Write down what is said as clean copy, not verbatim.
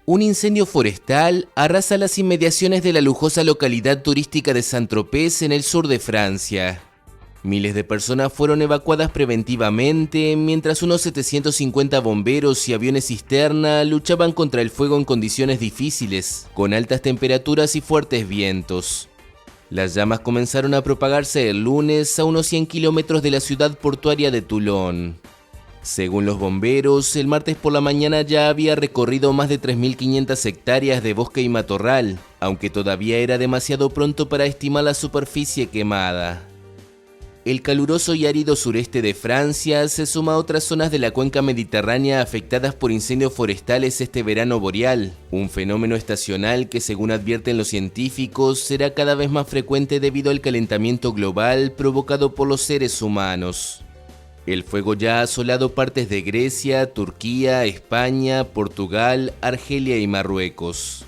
Un incendio forestal arrasa las inmediaciones de la lujosa localidad turística de Saint-Tropez en el sur de Francia. Miles de personas fueron evacuadas preventivamente, mientras unos 750 bomberos y aviones cisterna luchaban contra el fuego en condiciones difíciles, con altas temperaturas y fuertes vientos. Las llamas comenzaron a propagarse el lunes a unos 100 kilómetros de la ciudad portuaria de Toulon. Según los bomberos, el martes por la mañana ya había recorrido más de 3.500 hectáreas de bosque y matorral, aunque todavía era demasiado pronto para estimar la superficie quemada. El caluroso y árido sureste de Francia se suma a otras zonas de la cuenca mediterránea afectadas por incendios forestales este verano boreal, un fenómeno estacional que, según advierten los científicos, será cada vez más frecuente debido al calentamiento global provocado por los seres humanos. El fuego ya ha asolado partes de Grecia, Turquía, España, Portugal, Argelia y Marruecos.